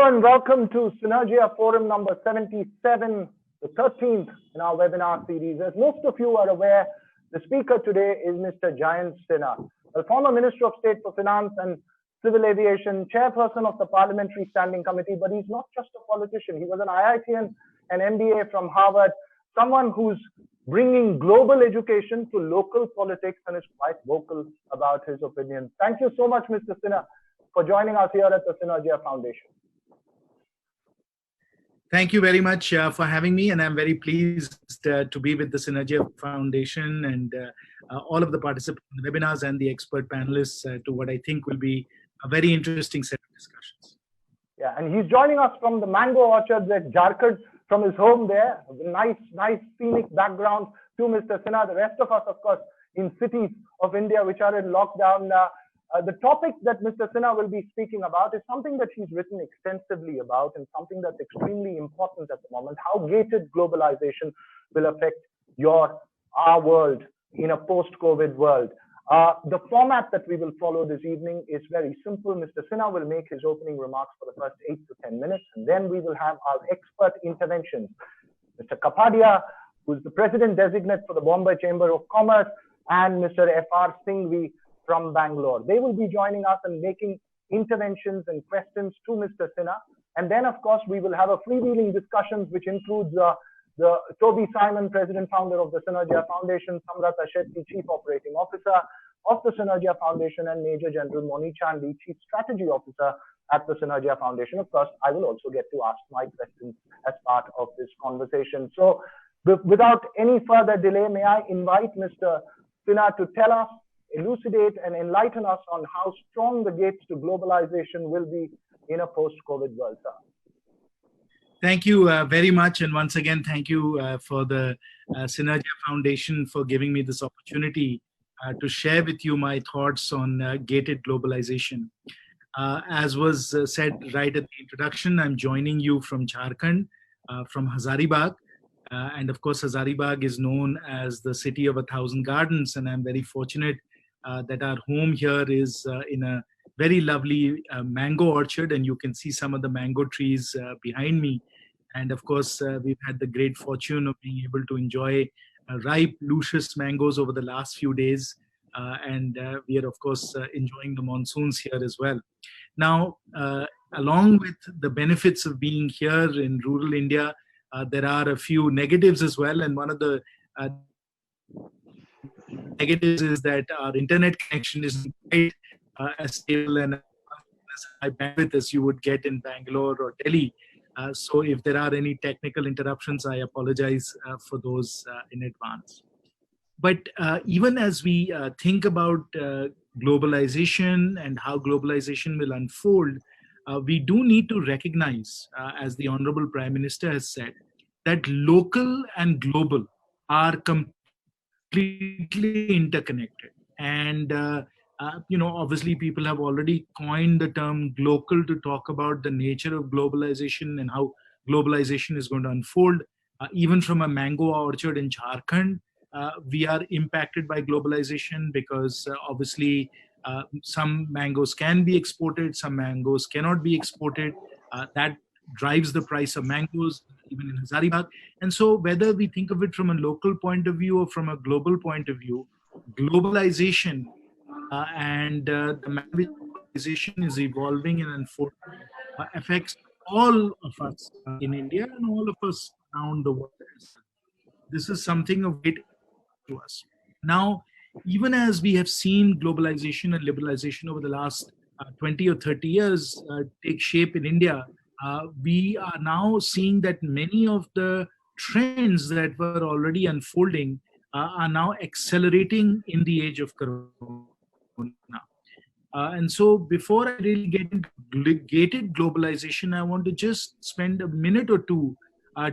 Hello and welcome to Synergia Forum number 77, the 13th in our webinar series. As most of you are aware, the speaker today is Mr. Jayant Sinha, a former Minister of State for Finance and Civil Aviation, chairperson of the Parliamentary Standing Committee, but he's not just a politician. He was an IITian and MBA from Harvard, someone who's bringing global education to local politics and is quite vocal about his opinions. Thank you so much, Mr. Sinha, for joining us here at the Synergia Foundation. Thank you very much for having me, and I'm very pleased to be with the Synergia Foundation and all of the participants in the webinars and the expert panelists to what I think will be a very interesting set of discussions. Yeah, and he's joining us from the mango orchards at Jharkhand, from his home there. Nice scenic background to Mr. Sinha. The rest of us, of course, in cities of India which are in lockdown. The topic that Mr. Sinha will be speaking about is something that he's written extensively about and something that's extremely important at the moment: how gated globalization will affect our world in a post-COVID world. The format that we will follow this evening is very simple. Mr. Sinha will make his opening remarks for the first 8 to 10 minutes, and then we will have our expert interventions. Mr. Kapadia, who is the President Designate for the Bombay Chamber of Commerce, and Mr. F.R. Singhvi from Bangalore. They will be joining us and making interventions and questions to Mr. Sinha. And then, of course, we will have a freewheeling discussions, which includes the Toby Simon, President Founder of the Synergia Foundation, Samrata Shetty, Chief Operating Officer of the Synergia Foundation, and Major General Moni Chandy, Chief Strategy Officer at the Synergia Foundation. Of course, I will also get to ask my questions as part of this conversation. So without any further delay, may I invite Mr. Sinha to tell us, elucidate and enlighten us on how strong the gates to globalization will be in a post-COVID world, sir. Thank you very much. And once again, thank you for the Synergia Foundation for giving me this opportunity to share with you my thoughts on gated globalization. As was said right at the introduction, I'm joining you from Jharkhand, from Hazaribagh. And of course, Hazaribagh is known as the city of 1,000 gardens. And I'm very fortunate that our home here is in a very lovely mango orchard, and you can see some of the mango trees behind me. And of course, we've had the great fortune of being able to enjoy ripe, luscious mangoes over the last few days. And we are, of course, enjoying the monsoons here as well. Now, along with the benefits of being here in rural India, there are a few negatives as well. And one of the negatives is that our internet connection isn't quite as stable and as high bandwidth as you would get in Bangalore or Delhi. So if there are any technical interruptions, I apologize for those in advance. But even as we think about globalization and how globalization will unfold, we do need to recognize, as the Honorable Prime Minister has said, that local and global are completely interconnected. And obviously people have already coined the term global to talk about the nature of globalization and how globalization is going to unfold. Even from a mango orchard in Jharkhand, we are impacted by globalization because obviously some mangoes can be exported, some mangoes cannot be exported. That drives the price of mangoes, even in Hazaribagh. And so whether we think of it from a local point of view or from a global point of view, globalization and the manner globalization is evolving and unfolding affects all of us in India and all of us around the world. This is something of great to us. Now, even as we have seen globalization and liberalization over the last 20 or 30 years take shape in India, we are now seeing that many of the trends that were already unfolding are now accelerating in the age of Corona. And so before I really get into gated globalization, I want to just spend a minute or two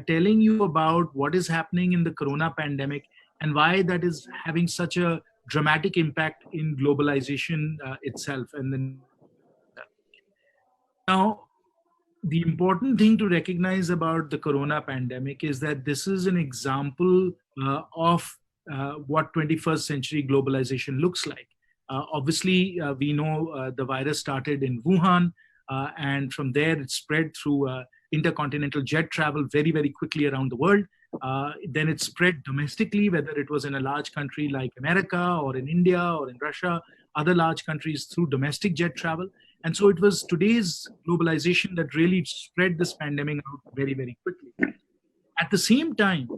telling you about what is happening in the Corona pandemic and why that is having such a dramatic impact in globalization itself. And then now, the important thing to recognize about the Corona pandemic is that this is an example of what 21st century globalization looks like. Obviously, we know the virus started in Wuhan. and from there it spread through intercontinental jet travel very, very quickly around the world. Then it spread domestically, whether it was in a large country like America or in India or in Russia, other large countries through domestic jet travel. And so it was today's globalization that really spread this pandemic out very, very quickly. At the same time,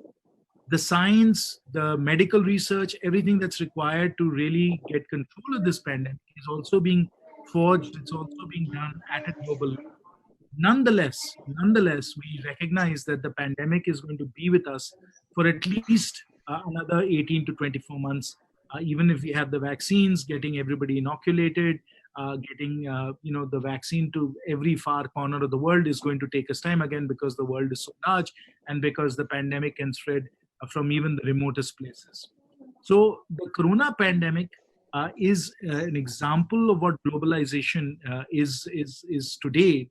the science, the medical research, everything that's required to really get control of this pandemic is also being forged. It's also being done at a global level. Nonetheless, we recognize that the pandemic is going to be with us for at least another 18 to 24 months. Even if we have the vaccines, getting everybody inoculated, getting the vaccine to every far corner of the world is going to take us time, again because the world is so large and because the pandemic can spread from even the remotest places. So the corona pandemic is an example of what globalization is today,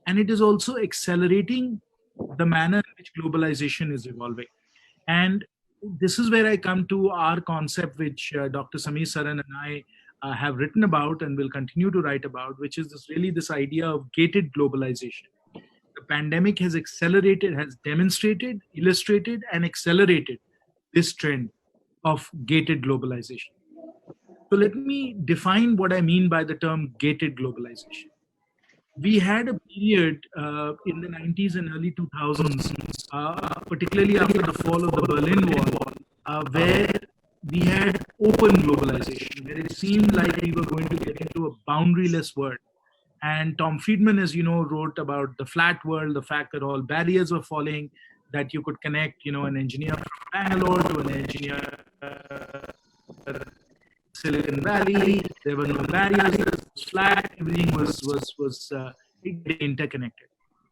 and it is also accelerating the manner in which globalization is evolving. And this is where I come to our concept, which Dr. Samir Saran and I have written about and will continue to write about, which is this idea of gated globalization. The pandemic has accelerated, has demonstrated, illustrated, and accelerated this trend of gated globalization. So let me define what I mean by the term gated globalization. We had a period in the 90s and early 2000s, particularly after the fall of the Berlin Wall, where we had open globalization, where it seemed like we were going to get into a boundaryless world. And Tom Friedman, as you know, wrote about the flat world, the fact that all barriers were falling, that you could connect, an engineer from Bangalore to an engineer Silicon Valley. There were no barriers. It was flat. Everything was interconnected.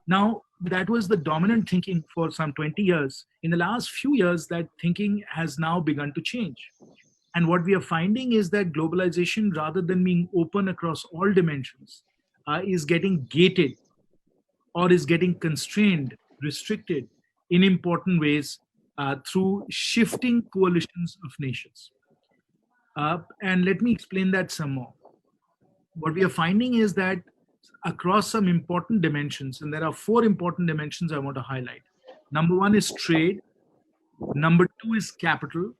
Now, that was the dominant thinking for some 20 years. In the last few years, that thinking has now begun to change. And what we are finding is that globalization, rather than being open across all dimensions, is getting gated or is getting constrained, restricted in important ways through shifting coalitions of nations. And let me explain that some more. What we are finding is that across some important dimensions, and there are 4 important dimensions I want to highlight. Number 1 is trade. Number 2 is capital.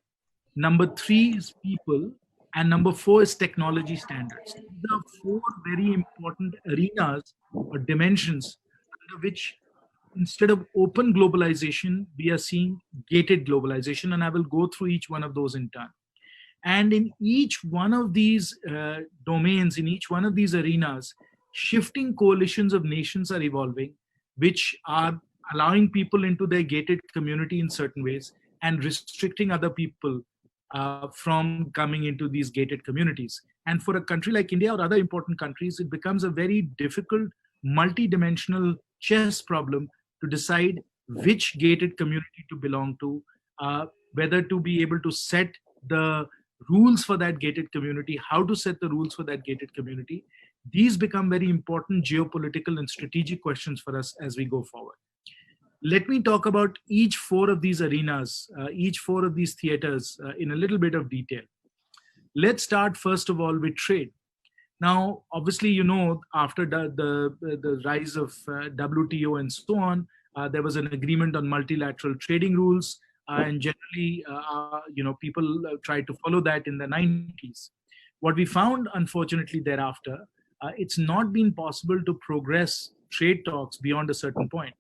Number 3 is people. And number 4 is technology standards. These are 4 very important arenas or dimensions under which, instead of open globalization, we are seeing gated globalization. And I will go through each one of those in turn. And in each one of these domains, in each one of these arenas, shifting coalitions of nations are evolving, which are allowing people into their gated community in certain ways and restricting other people from coming into these gated communities. And for a country like India or other important countries, it becomes a very difficult, multi-dimensional chess problem to decide which gated community to belong to, whether to be able to set the rules for that gated community, how to set the rules for that gated community. These become very important geopolitical and strategic questions for us as we go forward. Let me talk about each 4 of these arenas, each 4 of these theaters in a little bit of detail. Let's start first of all with trade. Now, obviously, after the rise of WTO and so on, there was an agreement on multilateral trading rules. And generally, people tried to follow that in the 90s. What we found, unfortunately, thereafter, it's not been possible to progress trade talks beyond a certain point.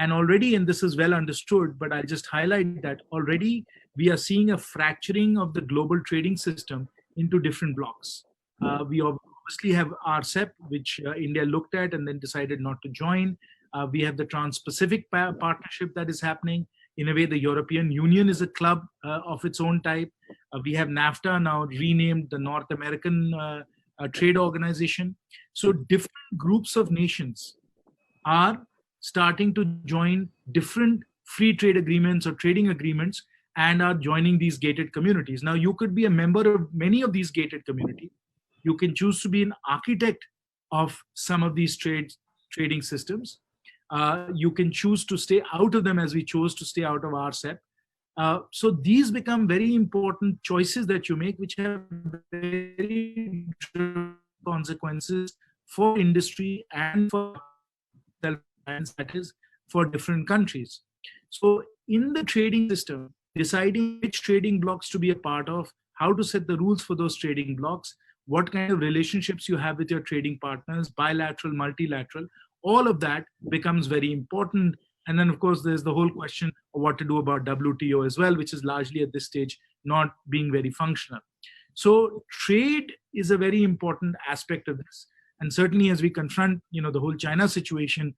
And already, and this is well understood, but I'll just highlight that already we are seeing a fracturing of the global trading system into different blocks. We obviously have RCEP, which India looked at and then decided not to join. We have the Trans-Pacific Partnership that is happening. In a way, the European Union is a club of its own type. We have NAFTA, now renamed the North American Trade Organization. So different groups of nations are starting to join different free trade agreements or trading agreements and are joining these gated communities. Now, you could be a member of many of these gated communities. You can choose to be an architect of some of these trading systems. You can choose to stay out of them, as we chose to stay out of RCEP. So these become very important choices that you make, which have very consequences for industry and for self-reliance, that is, for different countries. So in the trading system, deciding which trading blocks to be a part of, how to set the rules for those trading blocks, what kind of relationships you have with your trading partners, bilateral, multilateral, all of that becomes very important. And then, of course, there's the whole question of what to do about WTO as well, which is largely at this stage not being very functional. So trade is a very important aspect of this. And certainly as we confront, the whole China situation,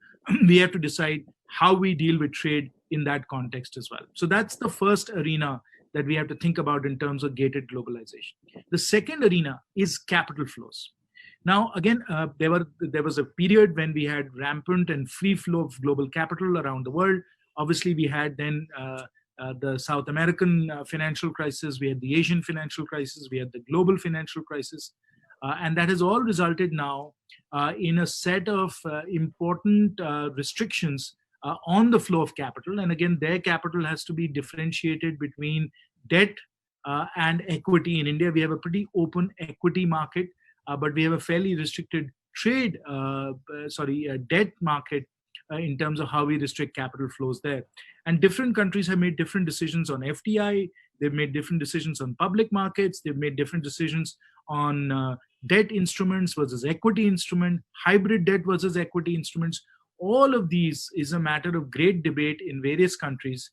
we have to decide how we deal with trade in that context as well. So that's the first arena that we have to think about in terms of gated globalization. The second arena is capital flows. Now, again, there was a period when we had rampant and free flow of global capital around the world. Obviously, we had then the South American financial crisis, we had the Asian financial crisis, we had the global financial crisis, and that has all resulted now in a set of important restrictions on the flow of capital. And again, their capital has to be differentiated between debt and equity. In India, we have a pretty open equity market, but we have a fairly restricted debt market in terms of how we restrict capital flows there. And different countries have made different decisions on FDI. They've made different decisions on public markets. They've made different decisions on debt instruments versus equity instrument, hybrid debt versus equity instruments. All of these is a matter of great debate in various countries.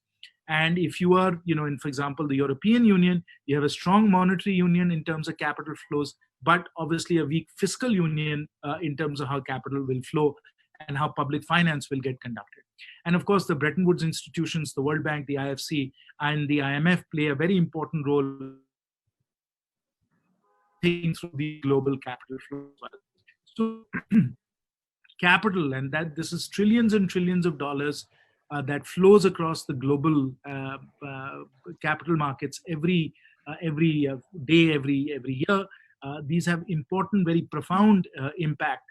And if you are, for example, the European Union, you have a strong monetary union in terms of capital flows, but obviously a weak fiscal union in terms of how capital will flow and how public finance will get conducted. And of course, the Bretton Woods institutions, the World Bank, the IFC, and the IMF play a very important role thinking through the global capital flows. So capital, and that this is trillions and trillions of dollars that flows across the global capital markets every day, every year. These have important, very profound impact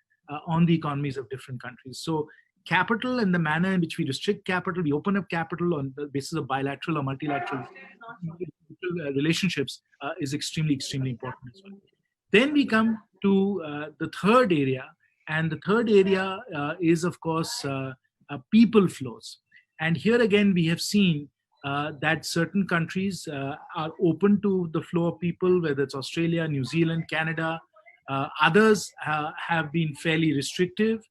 on the economies of different countries. So capital and the manner in which we restrict capital, we open up capital on the basis of bilateral or multilateral relationships is extremely, extremely important as well. Then we come to the third area, and the third area is, of course, people flows. And here again, we have seen that certain countries are open to the flow of people, whether it's Australia, New Zealand, Canada. Others have been fairly restrictive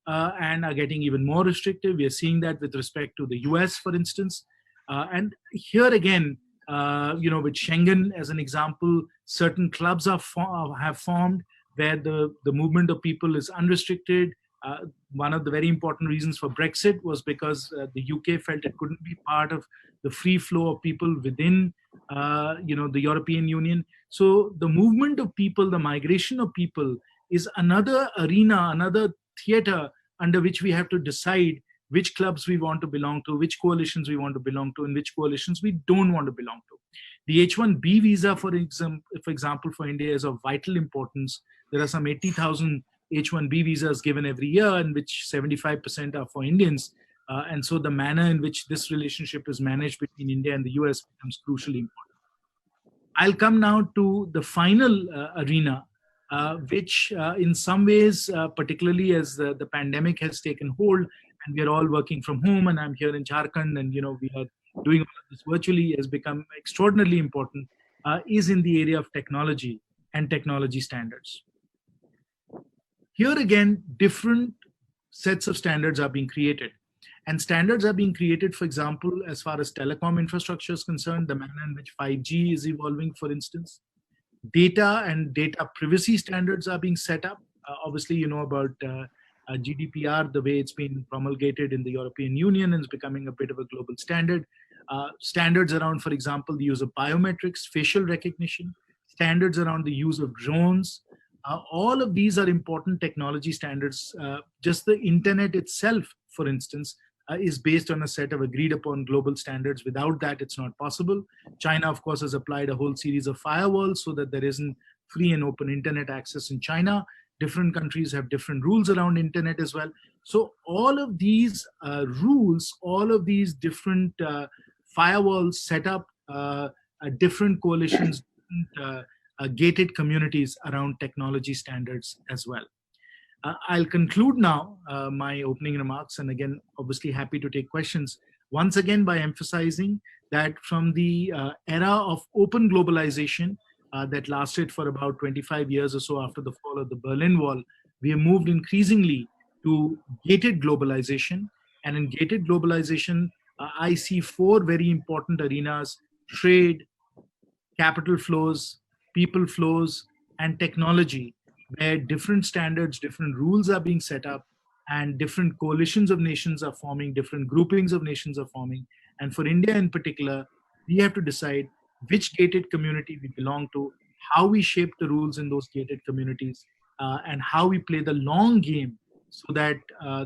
and are getting even more restrictive. We are seeing that with respect to the US, for instance. And here again, with Schengen as an example, certain clubs have formed where the movement of people is unrestricted. One of the very important reasons for Brexit was because the UK felt it couldn't be part of the free flow of people within, the European Union. So the movement of people, the migration of people is another arena, another theater under which we have to decide which clubs we want to belong to, which coalitions we want to belong to, and which coalitions we don't want to belong to. The H-1B visa, for example, for India is of vital importance. There are some 80,000 H-1B visas given every year, in which 75% are for Indians. And so the manner in which this relationship is managed between India and the US becomes crucially important. I'll come now to the final arena, which in some ways, particularly as the pandemic has taken hold and we are all working from home, and I'm here in Jharkhand, and we are doing all of this virtually, has become extraordinarily important, is in the area of technology and technology standards. Here again, different sets of standards are being created. And standards are being created, for example, as far as telecom infrastructure is concerned, the manner in which 5G is evolving, for instance. Data and data privacy standards are being set up. Obviously, you know about GDPR, the way it's been promulgated in the European Union, and is becoming a bit of a global standard. Standards around, for example, the use of biometrics, facial recognition, standards around the use of drones. All of these are important technology standards. Just the internet itself, for instance, is based on a set of agreed upon global standards. Without that, it's not possible. China, of course, has applied a whole series of firewalls so that there isn't free and open internet access in China. Different countries have different rules around internet as well. So all of these rules, all of these different firewalls set up different coalitions, different, gated communities around technology standards as well. I'll conclude now my opening remarks, and again, obviously happy to take questions. Once again, by emphasizing that from the era of open globalization that lasted for about 25 years or so after the fall of the Berlin Wall, we have moved increasingly to gated globalization. And in gated globalization, I see four very important arenas: trade, capital flows, people flows, and technology, where different standards, different rules are being set up, and different coalitions of nations are forming, different groupings of nations are forming. And for India in particular, we have to decide which gated community we belong to, how we shape the rules in those gated communities, and how we play the long game so that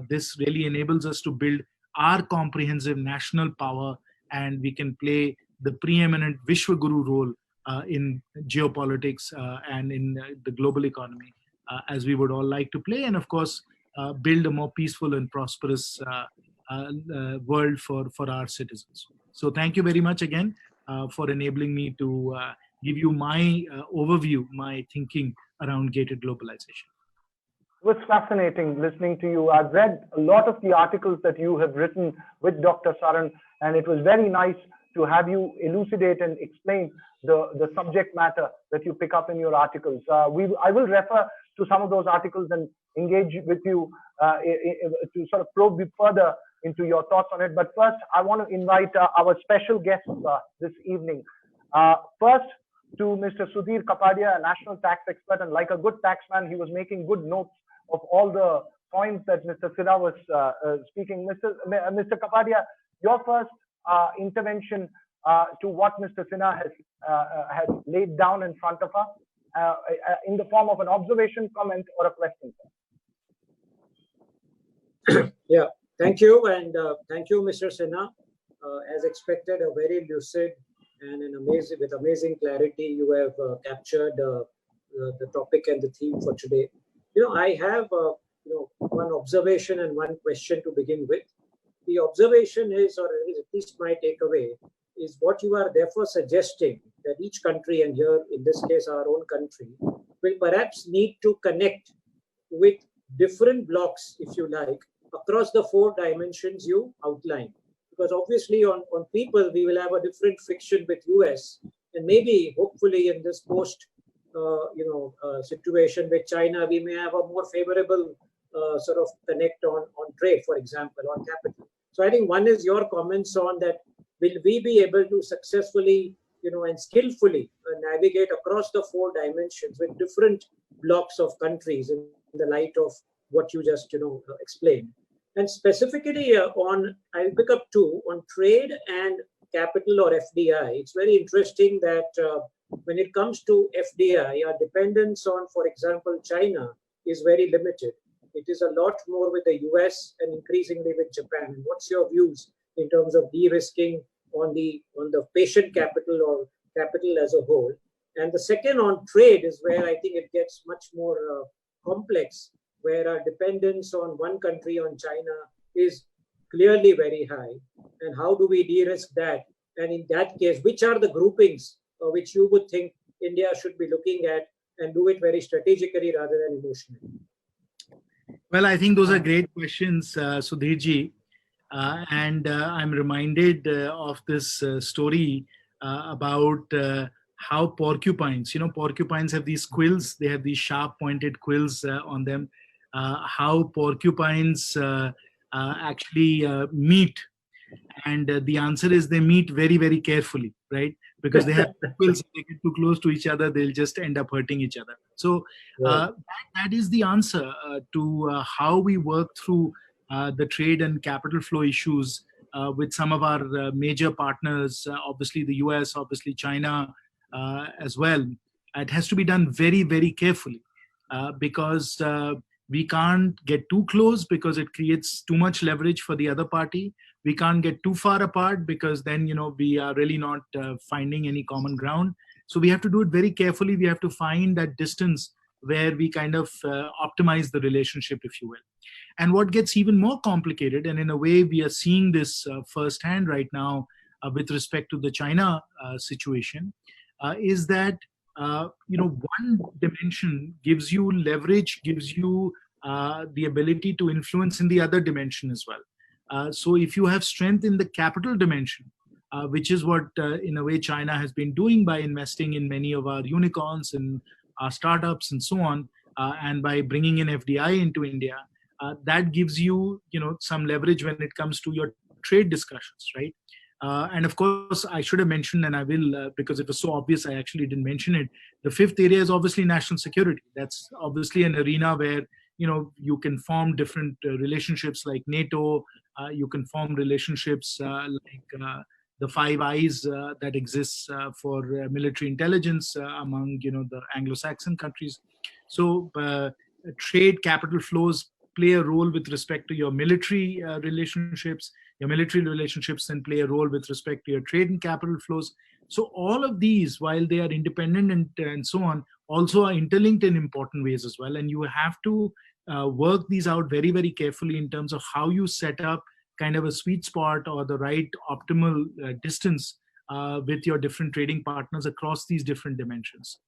this really enables us to build our comprehensive national power, and we can play the preeminent Vishwaguru role in geopolitics and in the global economy, as we would all like to play, and of course, build a more peaceful and prosperous world for our citizens. So, thank you very much again for enabling me to give you my overview, my thinking around gated globalization. It was fascinating listening to you. I've read a lot of the articles that you have written with Dr. Saran, and it was very nice to have you elucidate and explain the subject matter that you pick up in your articles. I will refer to some of those articles and engage with you to sort of probe further into your thoughts on it. But first, I want to invite our special guests this evening. First, to Mr. Sudhir Kapadia, a national tax expert, and like a good taxman, he was making good notes of all the points that Mr. Sinha was speaking. Mr. Kapadia, your first intervention to what Mr. Sinha has laid down in front of us in the form of an observation, comment, or a question. Yeah, thank you, and thank you, Mr. Sinha. As expected, a very lucid and with amazing clarity, you have captured the topic and the theme for today. I have one observation and one question to begin with. The observation is, or at least my takeaway, is what you are therefore suggesting that each country, and here in this case our own country, will perhaps need to connect with different blocks, if you like, across the four dimensions you outlined. Because obviously on people, we will have a different friction with US, and maybe hopefully in this post situation with China, we may have a more favorable sort of connect on trade, for example, on capital. So I think one is your comments on that. Will we be able to successfully, and skillfully navigate across the four dimensions with different blocks of countries in the light of what you just, explained? And specifically I'll pick up two on trade and capital or FDI. It's very interesting that when it comes to FDI, our dependence on, for example, China is very limited. It is a lot more with the US and increasingly with Japan. And what's your views in terms of de-risking on the patient capital or capital as a whole? And the second on trade is where I think it gets much more complex, where our dependence on one country, on China, is clearly very high. And how do we de-risk that? And in that case, which are the groupings which you would think India should be looking at and do it very strategically rather than emotionally? Well, I think those are great questions, Sudhirji. And I'm reminded of this story about how porcupines, porcupines have these quills, they have these sharp pointed quills on them, how porcupines actually meet. And the answer is they meet very, very carefully, right? Because they have quills, if they get too close to each other, they'll just end up hurting each other. So that is the answer to how we work through the trade and capital flow issues with some of our major partners, obviously the US, obviously China as well. It has to be done very, very carefully because we can't get too close because it creates too much leverage for the other party. We can't get too far apart because then, we are really not finding any common ground. So we have to do it very carefully. We have to find that distance where we kind of optimize the relationship, if you will. And what gets even more complicated, and in a way we are seeing this firsthand right now with respect to the China situation, is that one dimension gives you leverage, gives you the ability to influence in the other dimension as well. So if you have strength in the capital dimension, which is what in a way China has been doing by investing in many of our unicorns and our startups and so on, and by bringing in FDI into India, that gives you, some leverage when it comes to your trade discussions, right? And of course, I should have mentioned, and I will, because it was so obvious, I actually didn't mention it. The fifth area is obviously national security. That's obviously an arena where, you can form different relationships like NATO. You can form relationships like the Five Eyes that exists for military intelligence among, the Anglo-Saxon countries. So trade capital flows play a role with respect to your military relationships. Your military relationships then play a role with respect to your trade and capital flows. So all of these, while they are independent and so on, also are interlinked in important ways as well. And you have to work these out very, very carefully in terms of how you set up kind of a sweet spot or the right optimal distance with your different trading partners across these different dimensions.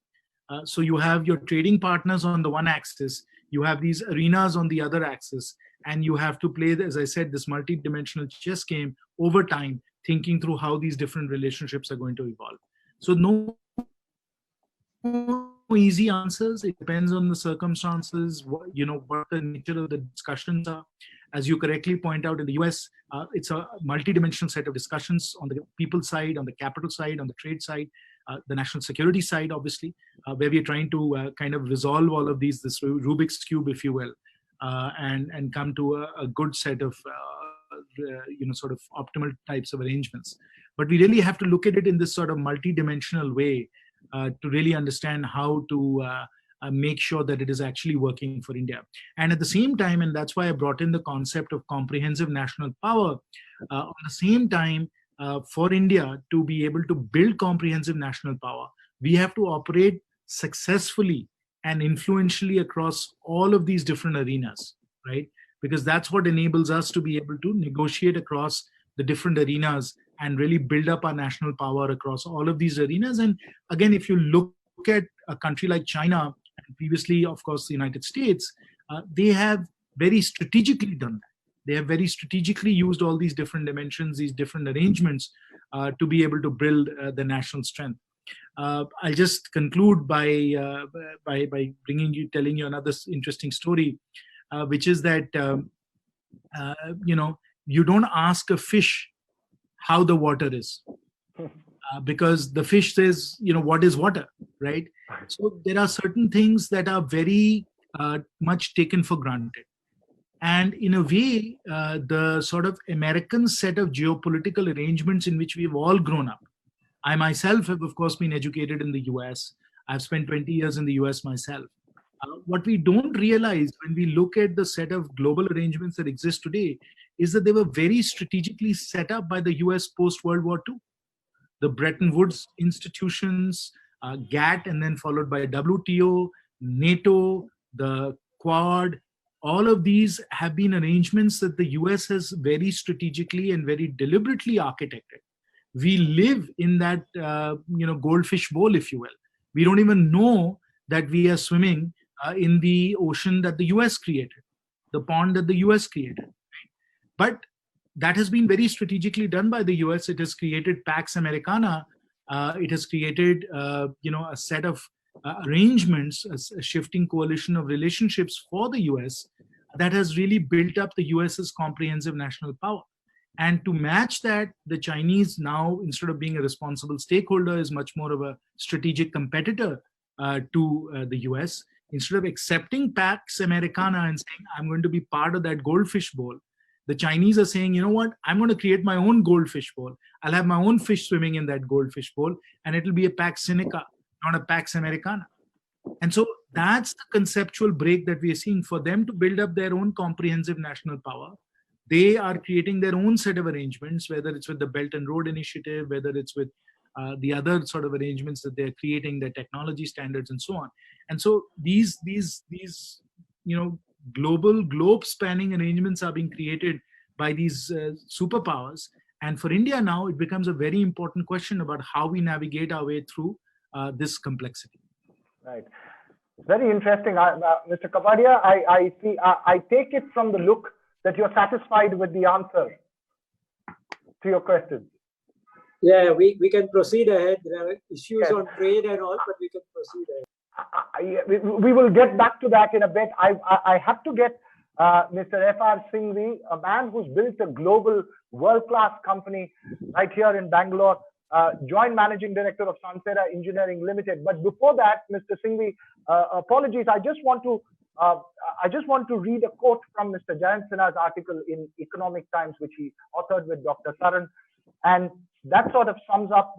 So you have your trading partners on the one axis, you have these arenas on the other axis, and you have to play, as I said, this multi-dimensional chess game over time, thinking through how these different relationships are going to evolve. So no easy answers. It depends on the circumstances, what the nature of the discussions are. As you correctly point out, in the US, it's a multi-dimensional set of discussions on the people side, on the capital side, on the trade side, the national security side, obviously, where we're trying to kind of resolve all of these, this Rubik's Cube, if you will, and come to a good set of, sort of optimal types of arrangements. But we really have to look at it in this sort of multi-dimensional way to really understand how to make sure that it is actually working for India. And at the same time, and that's why I brought in the concept of comprehensive national power, at the same time, for India to be able to build comprehensive national power, we have to operate successfully and influentially across all of these different arenas, right? Because that's what enables us to be able to negotiate across the different arenas and really build up our national power across all of these arenas. And again, if you look at a country like China, and previously, of course, the United States, they have very strategically done that. They have very strategically used all these different dimensions, these different arrangements to be able to build the national strength. I'll just conclude by telling you another interesting story, which is that you don't ask a fish how the water is, because the fish says, what is water, right? So there are certain things that are very much taken for granted. And in a way, the sort of American set of geopolitical arrangements in which we've all grown up. I myself have, of course, been educated in the US. I've spent 20 years in the US myself. What we don't realize when we look at the set of global arrangements that exist today is that they were very strategically set up by the US post-World War II. The Bretton Woods institutions, GATT, and then followed by WTO, NATO, the Quad, all of these have been arrangements that the US has very strategically and very deliberately architected. We live in that, goldfish bowl, if you will. We don't even know that we are swimming in the ocean that the US created, the pond that the US created. But that has been very strategically done by the US. It has created Pax Americana. It has created, a set of arrangements, a shifting coalition of relationships for the US that has really built up the US's comprehensive national power. And to match that, the Chinese now, instead of being a responsible stakeholder, is much more of a strategic competitor to the US. Instead of accepting Pax Americana and saying, I'm going to be part of that goldfish bowl, the Chinese are saying, you know what, I'm going to create my own goldfish bowl. I'll have my own fish swimming in that goldfish bowl, and it'll be a Pax Seneca, not a Pax Americana. And so that's the conceptual break that we are seeing. For them to build up their own comprehensive national power, they are creating their own set of arrangements, whether it's with the Belt and Road Initiative, whether it's with the other sort of arrangements that they're creating, their technology standards and so on. And so these global, globe-spanning arrangements are being created by these superpowers. And for India now, it becomes a very important question about how we navigate our way through this complexity. Right. Very interesting, Mr. Kapadia. I see. I take it from the look that you're satisfied with the answer to your question. Yeah, we can proceed ahead. There are issues on trade and all, but we can proceed ahead. We will get back to that in a bit. I have to get Mr. F.R. Singhvi, a man who's built a global world-class company right here in Bangalore, joint managing director of Sansera Engineering Limited. But before that, Mr. Singhvi, apologies. I just want to read a quote from Mr. Jayant Sinha's article in Economic Times, which he authored with Dr. Saran, and that sort of sums up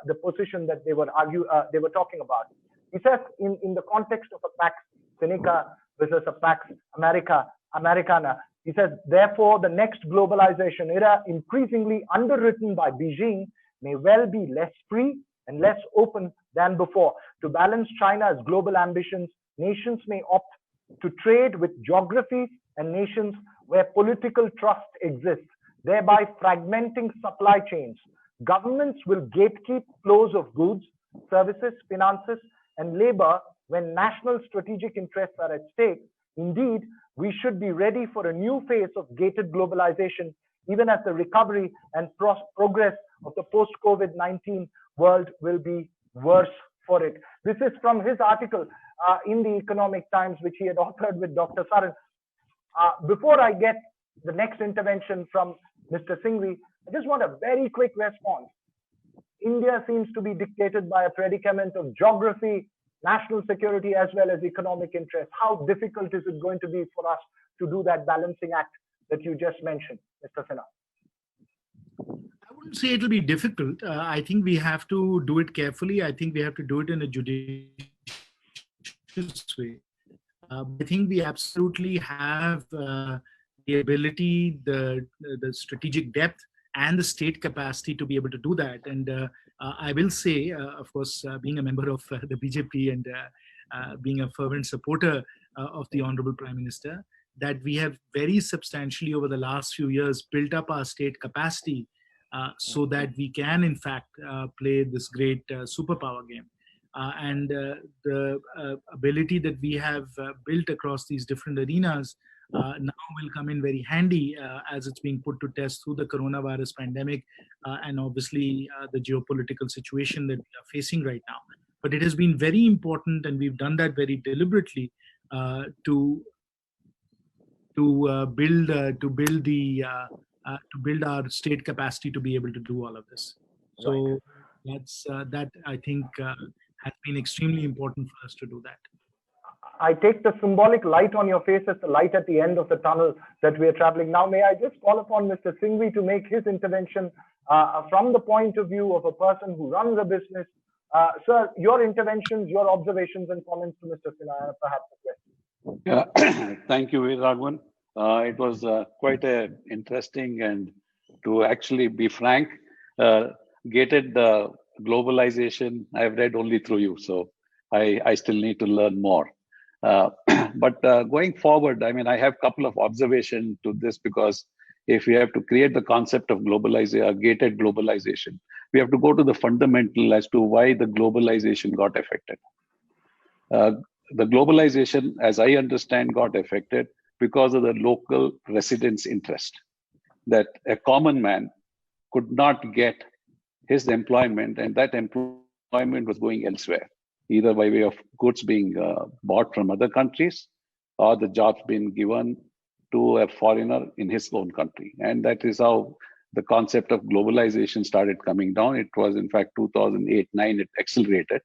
the position that they were talking about. He says, in the context of a Pax Seneca versus a Pax Americana, he says, therefore, the next globalization era, increasingly underwritten by Beijing, may well be less free and less open than before. To balance China's global ambitions, nations may opt to trade with geographies and nations where political trust exists, thereby fragmenting supply chains. Governments will gatekeep flows of goods, services, finances, and labor when national strategic interests are at stake. Indeed, we should be ready for a new phase of gated globalization, even as the recovery and progress of the post-COVID-19 world will be worse for it. This is from his article in the Economic Times, which he had authored with Dr. Saran. Before I get the next intervention from Mr. Singhvi, I just want a very quick response. India seems to be dictated by a predicament of geography, national security, as well as economic interest. How difficult is it going to be for us to do that balancing act that you just mentioned, Mr. Sinha? I wouldn't say it'll be difficult. I think we have to do it carefully. I think we have to do it in a judicious way. I think we absolutely have the ability, the strategic depth, and the state capacity to be able to do that. And I will say, of course, being a member of the BJP and being a fervent supporter of the Honorable Prime Minister, that we have very substantially over the last few years built up our state capacity so that we can, in fact, play this great superpower game. And the ability that we have built across these different arenas now will come in very handy as it's being put to test through the coronavirus pandemic and obviously the geopolitical situation that we are facing right now. But it has been very important, and we've done that very deliberately to build our state capacity to be able to do all of this. So that's that I think has been extremely important for us to do that. I take the symbolic light on your face as the light at the end of the tunnel that we are traveling. Now, may I just call upon Mr. Singhvi to make his intervention from the point of view of a person who runs a business. Sir, your interventions, your observations and comments to Mr. Sinha, perhaps a question. Yeah, thank you, Raghavan. It was quite interesting, and to actually be frank, Gated Globalization, I've read only through you, so I still need to learn more. But going forward, I mean, I have a couple of observations to this, because if we have to create the concept of gated globalization, we have to go to the fundamental as to why the globalization got affected. The globalization, as I understand, got affected because of the local residents' interest, that a common man could not get his employment, and that employment was going elsewhere, either by way of goods being bought from other countries or the jobs being given to a foreigner in his own country. And that is how the concept of globalization started coming down. It was, in fact, 2008-9, it accelerated.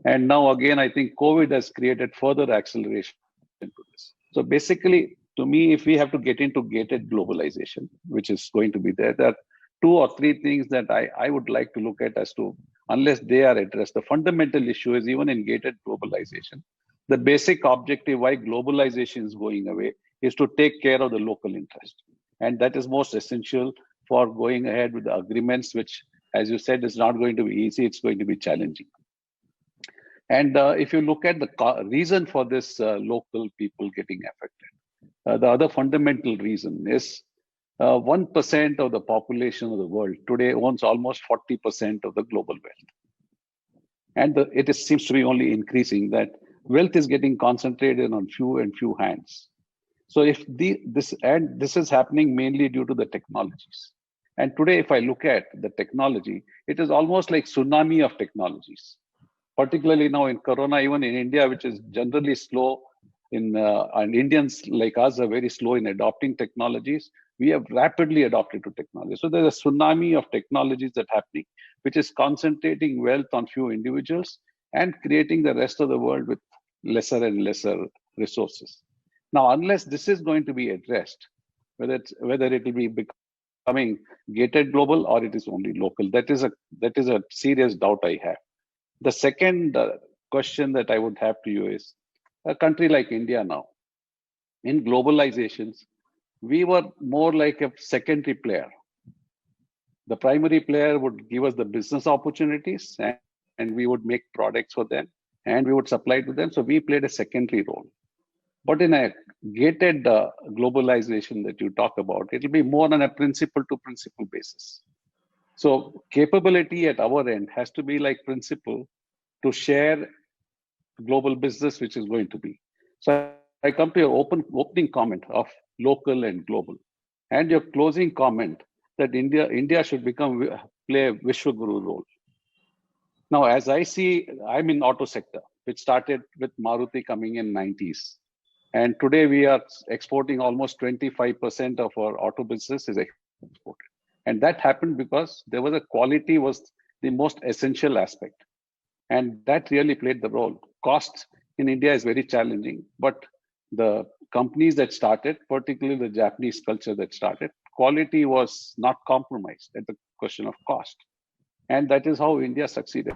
And now again, I think COVID has created further acceleration to this. So basically, to me, if we have to get into gated globalization, which is going to be there are 2 or 3 things that I would like to look at as to, unless they are addressed. The fundamental issue is, even in gated globalization, the basic objective why globalization is going away is to take care of the local interest. And that is most essential for going ahead with the agreements, which, as you said, is not going to be easy, it's going to be challenging. And if you look at the reason for this local people getting affected, the other fundamental reason is 1% of the population of the world today owns almost 40% of the global wealth. And it seems to be only increasing, that wealth is getting concentrated on few and few hands. So if this is happening mainly due to the technologies. And today, if I look at the technology, it is almost like tsunami of technologies. Particularly now in Corona, even in India, which is generally slow and Indians like us are very slow in adopting technologies. We have rapidly adopted to technology. So there's a tsunami of technologies that happening, which is concentrating wealth on few individuals and creating the rest of the world with lesser and lesser resources. Now, unless this is going to be addressed, whether it will be becoming gated global or it is only local, that is a serious doubt I have. The second question that I would have to you is, a country like India now, in globalizations, we were more like a secondary player. The primary player would give us the business opportunities and we would make products for them and we would supply to them. So we played a secondary role. But in a gated globalization that you talk about, it will be more on a principle to principle basis. So capability at our end has to be like principle to share global business, which is going to be. So I come to your opening comment of local and global, and your closing comment that India should play a Vishwaguru role. Now, as I see, I'm in auto sector, which started with Maruti coming in 90s. And today we are exporting almost 25% of our auto business is exported. And that happened because there was quality was the most essential aspect. And that really played the role. Cost in India is very challenging, but the companies that started, particularly the Japanese culture that started, quality was not compromised at the question of cost. And that is how India succeeded.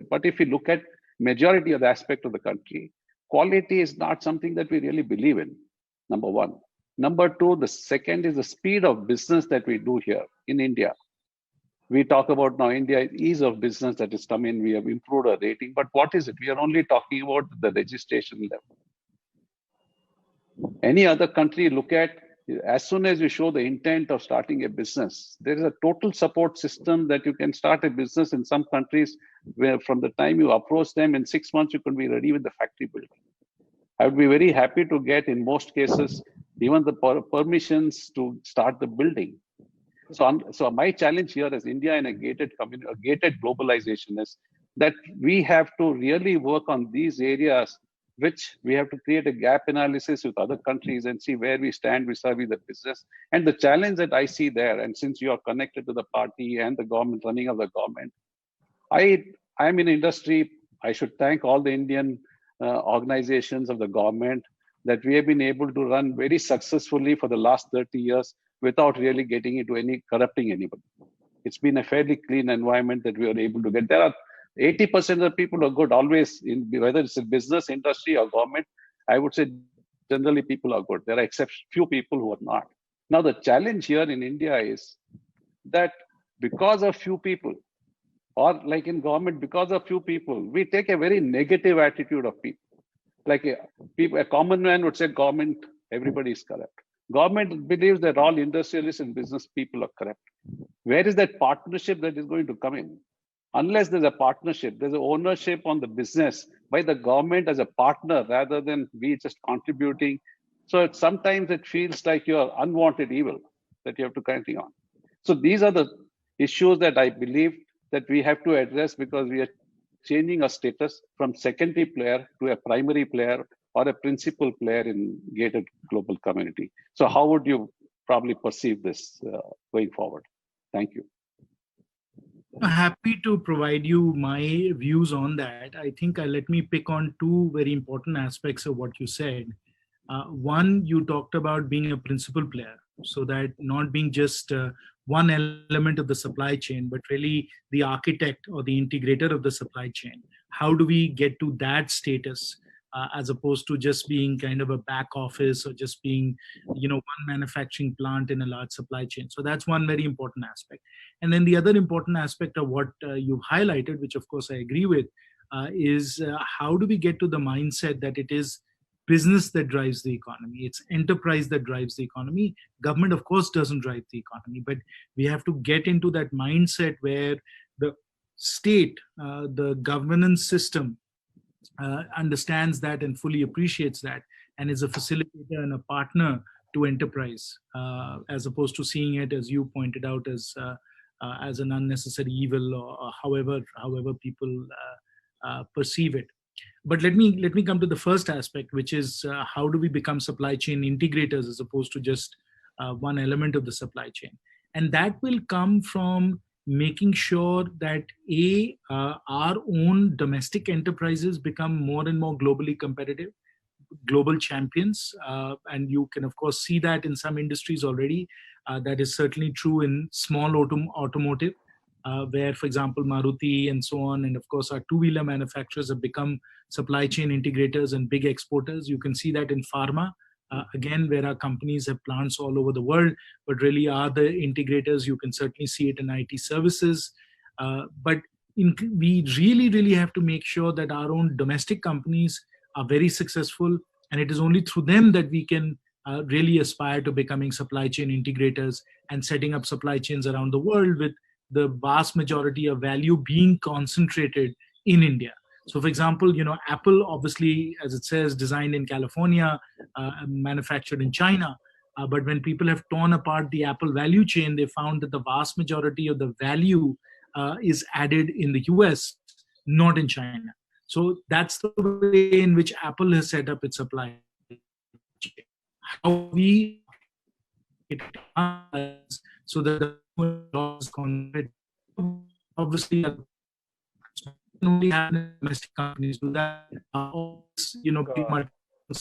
But if you look at majority of the aspect of the country, quality is not something that we really believe in, number one. Number two, the second is the speed of business that we do here in India. We talk about now India, ease of business that is come in, we have improved our rating, but what is it? We are only talking about the registration level. Any other country look at, as soon as you show the intent of starting a business, there is a total support system that you can start a business in some countries where from the time you approach them in 6 months, you can be ready with the factory building. I would be very happy to get in most cases, even the permissions to start the building. So my challenge here as India in a gated globalization is that we have to really work on these areas, which we have to create a gap analysis with other countries and see where we stand vis-a-vis the business. And the challenge that I see there, and since you are connected to the party and the government, running of the government, I'm in industry. I should thank all the Indian organizations of the government that we have been able to run very successfully for the last 30 years without really getting into any corrupting anybody. It's been a fairly clean environment that we are able to get. There are 80% of the people are good always, in whether it's in business, industry, or government. I would say generally people are good. There are few people who are not. Now the challenge here in India is that because of few people, or like in government, because of few people, we take a very negative attitude of people. Like a common man would say, government, everybody is corrupt. Government believes that all industrialists and business people are corrupt. Where is that partnership that is going to come in? Unless there's a partnership, there's an ownership on the business by the government as a partner rather than we just contributing. So sometimes it feels like you're unwanted evil that you have to continue on. So these are the issues that I believe that we have to address because we are changing our status from secondary player to a primary player or a principal player in gated global community. So how would you probably perceive this going forward? Thank you. Happy to provide you my views on that. I think let me pick on two very important aspects of what you said. One, you talked about being a principal player, so that not being just one element of the supply chain, but really the architect or the integrator of the supply chain. How do we get to that status as opposed to just being kind of a back office or just being, one manufacturing plant in a large supply chain? So that's one very important aspect. And then the other important aspect of what you've highlighted, which of course I agree with, is how do we get to the mindset that it is business that drives the economy, it's enterprise that drives the economy. Government, of course, doesn't drive the economy, but we have to get into that mindset where the state, the governance system understands that and fully appreciates that, and is a facilitator and a partner to enterprise, as opposed to seeing it, as you pointed out, as an unnecessary evil, or however people perceive it. But let me come to the first aspect, which is how do we become supply chain integrators as opposed to just one element of the supply chain. And that will come from making sure that our own domestic enterprises become more and more globally competitive, global champions, and you can of course see that in some industries already. That is certainly true in small automotive, where, for example, Maruti and so on, and of course our two-wheeler manufacturers have become supply chain integrators and big exporters. You can see that in pharma, again, where our companies have plants all over the world, but really are the integrators. You can certainly see it in IT services. We really have to make sure that our own domestic companies are very successful, and it is only through them that we can really aspire to becoming supply chain integrators and setting up supply chains around the world, with the vast majority of value being concentrated in India. So, for example, Apple, obviously, as it says, designed in California, manufactured in China. But when people have torn apart the Apple value chain, they found that the vast majority of the value is added in the US, not in China. So that's the way in which Apple has set up its supply chain. How we so that the laws obviously only have domestic companies do that.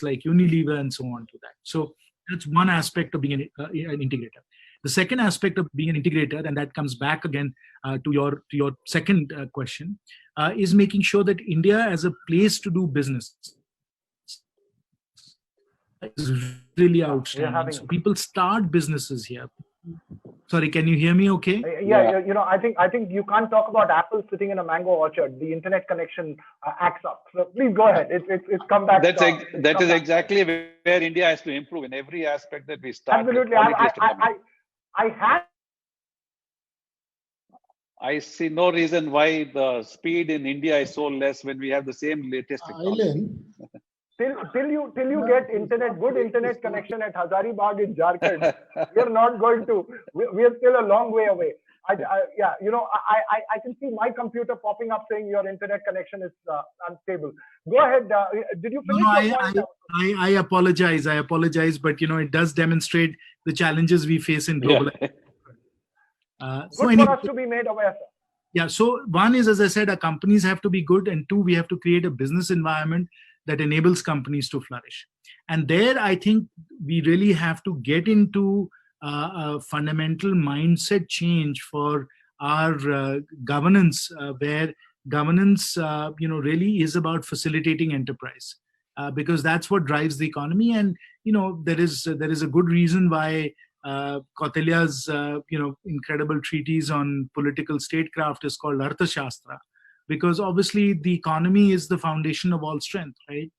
Like Unilever and so on to that. So that's one aspect of being an integrator. The second aspect of being an integrator, and that comes back again to your second question, is making sure that India as a place to do business is really outstanding. So people start businesses here. Sorry, can you hear me okay? Yeah. I think you can't talk about Apple sitting in a mango orchard. The internet connection acts up. So please go ahead. It's come back. That is exactly where India has to improve in every aspect that we start. Absolutely. I see no reason why the speed in India is so less when we have the same latest technology. Till you get good internet connection at Hazaribagh in Jharkhand, we are not going to. We are still a long way away. I can see my computer popping up saying your internet connection is unstable. Go ahead. Did you finish your point? I apologize, but it does demonstrate the challenges we face in global. Good for us to be made aware, sir. Yeah. So one is, as I said, our companies have to be good, and two, we have to create a business environment that enables companies to flourish. And there, I think we really have to get into a fundamental mindset change for our governance, where governance, really is about facilitating enterprise, because that's what drives the economy. And there is a good reason why Kautilya's incredible treatise on political statecraft is called Arthashastra, because obviously the economy is the foundation of all strength, right?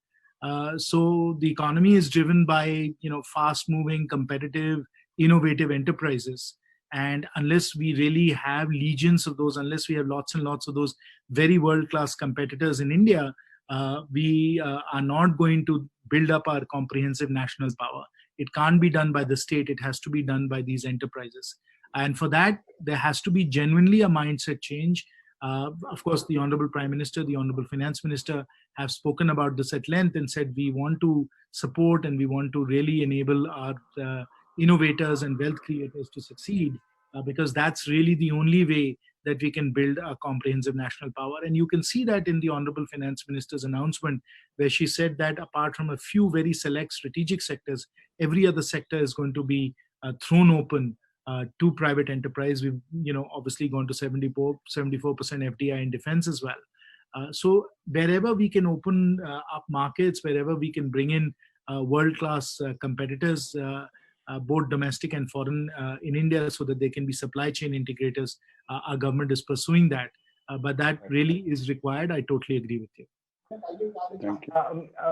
So the economy is driven by fast-moving, competitive, innovative enterprises, and unless we really have legions of those, unless we have lots and lots of those very world-class competitors in India, we are not going to build up our comprehensive national power. It can't be done by the state. It has to be done by these enterprises, and for that there has to be genuinely a mindset change. Of course, the Honorable Prime Minister, the Honorable Finance Minister have spoken about this at length and said we want to support and we want to really enable our innovators and wealth creators to succeed, because that's really the only way that we can build a comprehensive national power. And you can see that in the Honorable Finance Minister's announcement, where she said that apart from a few very select strategic sectors, every other sector is going to be thrown open to private enterprise. We've obviously gone to 74% FDI in defense as well. So wherever we can open up markets, wherever we can bring in world-class competitors, both domestic and foreign, in India, so that they can be supply chain integrators, our government is pursuing that. But that really is required. I totally agree with you. Thank you.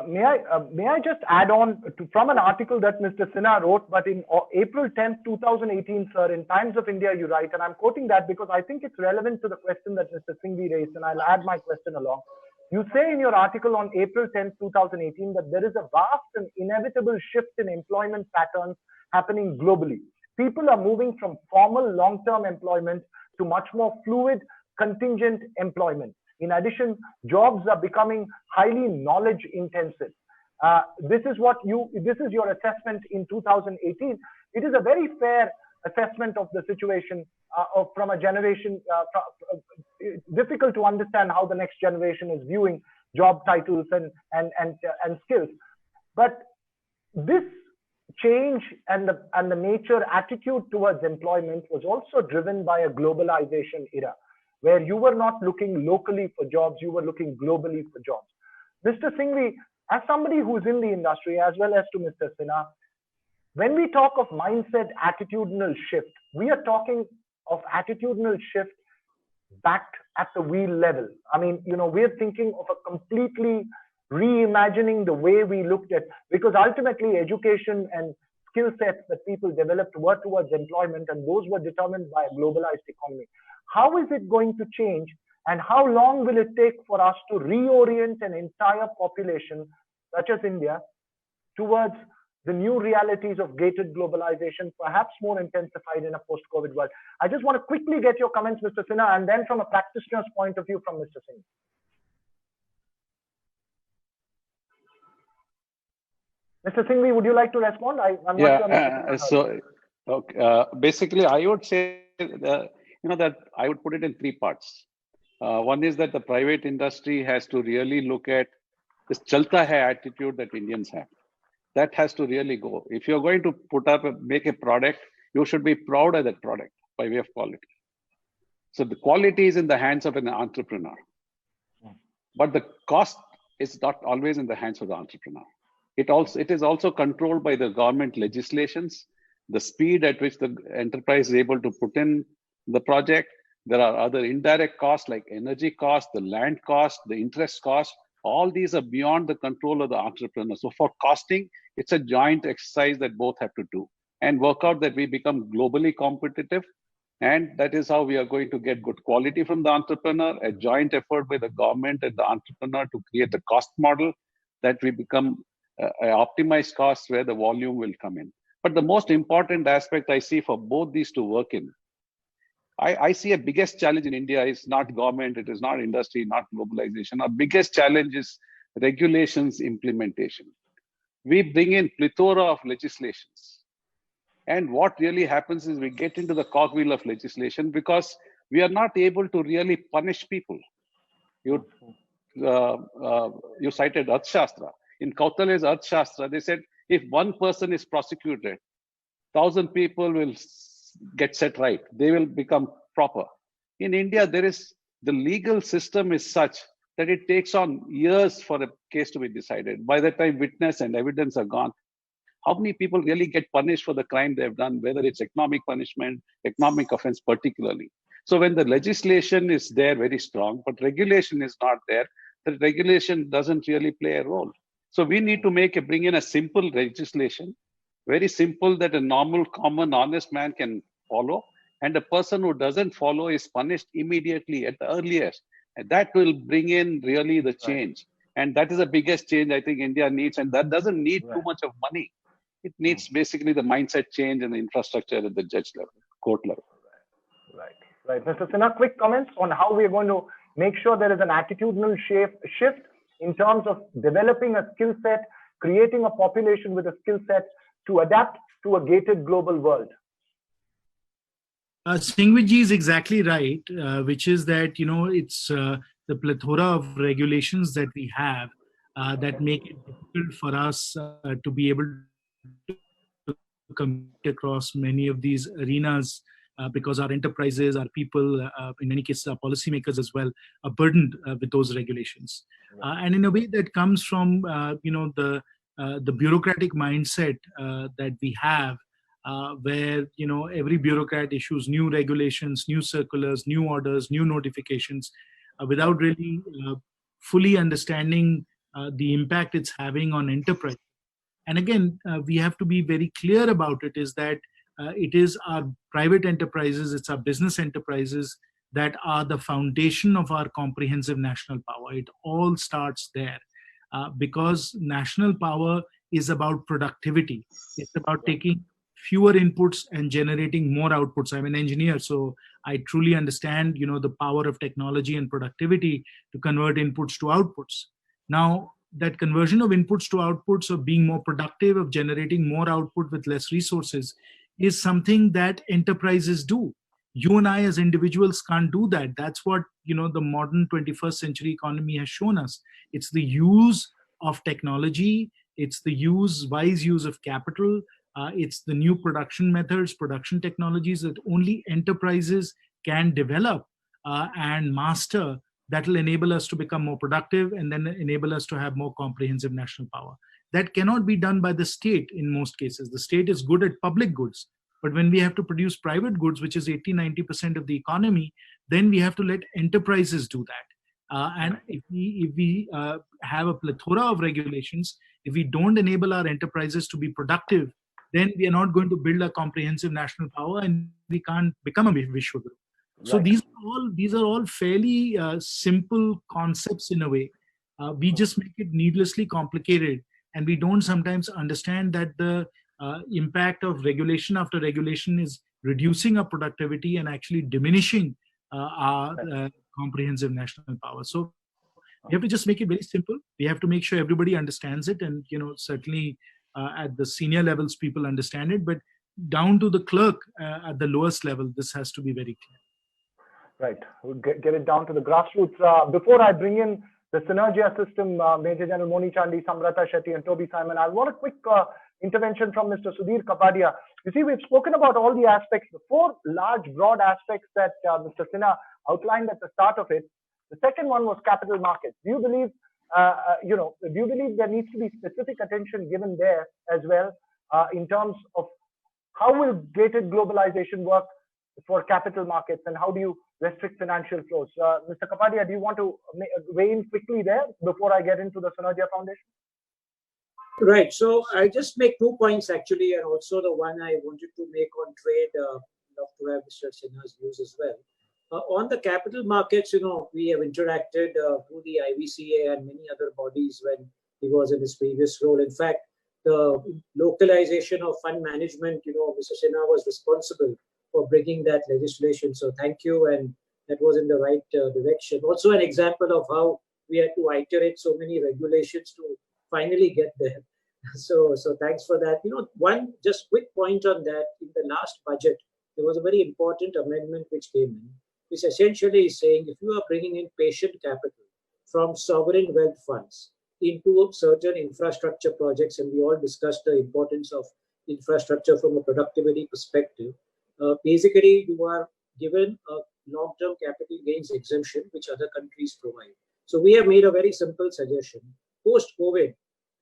May I just add on from an article that Mr. Sinha wrote, but in April 10th, 2018, sir, in Times of India, you write, and I'm quoting that because I think it's relevant to the question that Mr. Singhvi raised, and I'll add my question along. You say in your article on April 10th, 2018, that there is a vast and inevitable shift in employment patterns happening globally. People are moving from formal long-term employment to much more fluid, contingent employment. In addition, jobs are becoming highly knowledge intensive. This is your assessment in 2018. It is a very fair assessment of the situation from a generation. Difficult to understand how the next generation is viewing job titles and skills. But this change and the nature attitude towards employment was also driven by a globalization era, where you were not looking locally for jobs, you were looking globally for jobs. Mr. Singhvi, as somebody who's in the industry, as well as to Mr. Sinha, when we talk of mindset attitudinal shift, we are talking of attitudinal shift back at the wheel level. I mean, we're thinking of a completely reimagining the way we looked at, because ultimately education and skill sets that people developed were towards employment, and those were determined by a globalized economy. How is it going to change, and how long will it take for us to reorient an entire population, such as India, towards the new realities of gated globalization, perhaps more intensified in a post-COVID world? I just want to quickly get your comments, Mr. Sinha, and then from a practitioner's point of view from Mr. Singh. Mr. Singhvi, would you like to respond? I'm not sure. Basically, I would say that I would put it in three parts. One is that the private industry has to really look at this chalta hai attitude that Indians have. That has to really go. If you're going to make a product, you should be proud of that product by way of quality. So the quality is in the hands of an entrepreneur. But the cost is not always in the hands of the entrepreneur. It is also controlled by the government legislations, the speed at which the enterprise is able to put in the project. There are other indirect costs like energy costs, the land cost, the interest cost. All these are beyond the control of the entrepreneur. So for costing, it's a joint exercise that both have to do and work out that we become globally competitive. And that is how we are going to get good quality from the entrepreneur, a joint effort by the government and the entrepreneur to create a cost model that we become optimized costs where the volume will come in. But the most important aspect I see for both these to work in, I see a biggest challenge in India is not government, it is not industry, not globalization. Our biggest challenge is regulations implementation. We bring in plethora of legislations. And what really happens is we get into the cogwheel of legislation because we are not able to really punish people. You cited Arthashastra. In Kautilya's Arthashastra, they said if one person is prosecuted, 1,000 people will get set right. They will become proper. In India, the legal system is such that it takes on years for a case to be decided. By the time witness and evidence are gone, how many people really get punished for the crime they've done, whether it's economic punishment, economic offense particularly. So when the legislation is there very strong, but regulation is not there, the regulation doesn't really play a role. So we need to bring in a simple legislation, very simple that a normal, common, honest man can follow. And a person who doesn't follow is punished immediately at the earliest. And that will bring in really the change. Right. And that is the biggest change I think India needs. And that doesn't need too much of money. It needs basically the mindset change and the infrastructure at the judge level, court level. Right. Mr. Sinha, quick comments on how we're going to make sure there is an attitudinal shift in terms of developing a skill set, creating a population with a skill set to adapt to a gated global world. Singhvi is exactly right, which is that, it's the plethora of regulations that we have that make it difficult for us to be able to compete across many of these arenas because our enterprises, our people, in many cases, our policymakers as well, are burdened with those regulations. And in a way that comes from, the bureaucratic mindset that we have, where every bureaucrat issues new regulations, new circulars, new orders, new notifications, without really fully understanding the impact it's having on enterprise. And again, we have to be very clear about it, is that it is our private enterprises, it's our business enterprises that are the foundation of our comprehensive national power. It all starts there, because national power is about productivity. It's about taking fewer inputs and generating more outputs. I'm an engineer, so I truly understand, the power of technology and productivity to convert inputs to outputs. Now, that conversion of inputs to outputs, of being more productive, of generating more output with less resources, is something that enterprises do. You and I as individuals can't do that. That's what, the modern 21st century economy has shown us. It's the use of technology, it's the wise use of capital, it's the new production methods, production technologies that only enterprises can develop and master, that will enable us to become more productive and then enable us to have more comprehensive national power. That cannot be done by the state in most cases. The state is good at public goods, but when we have to produce private goods, which is 80-90% of the economy, then we have to let enterprises do that. And if we have a plethora of regulations, if we don't enable our enterprises to be productive, then we are not going to build a comprehensive national power, and we can't become a Vishwaguru. So these are all fairly simple concepts in a way. We just make it needlessly complicated, and we don't sometimes understand that the impact of regulation after regulation is reducing our productivity and actually diminishing our comprehensive national power. So we have to just make it very simple. We have to make sure everybody understands it, and certainly at the senior levels people understand it, but down to the clerk at the lowest level, this has to be very clear. Right, we'll get it down to the grassroots. Before I bring in the Synergia system, Major General Moni Chandy, Samrata Shetty, and Toby Simon, I want a quick intervention from Mr. Sudhir Kapadia. You see, we've spoken about all the aspects, the four large, broad aspects that Mr. Sinha outlined at the start of it. The second one was capital markets. Do you believe, do you believe there needs to be specific attention given there as well in terms of how will gated globalization work for capital markets, and how do you restrict financial flows? Mr. Kapadia, do you want to weigh in quickly there before I get into the Synergia Foundation? Right. So I just make 2 points actually, and also the one I wanted to make on trade. Love to have Mr. Sinha's views as well. On the capital markets, we have interacted through the IVCA and many other bodies when he was in his previous role. In fact, the localization of fund management, Mr. Sinha was responsible for bringing that legislation. So thank you, and that was in the right direction. Also an example of how we had to iterate so many regulations to finally get there. So thanks for that. One just quick point on that, in the last budget, there was a very important amendment which came in, which essentially is saying if you are bringing in patient capital from sovereign wealth funds into certain infrastructure projects, and we all discussed the importance of infrastructure from a productivity perspective, basically you are given a long-term capital gains exemption, which other countries provide. So we have made a very simple suggestion. Post-COVID,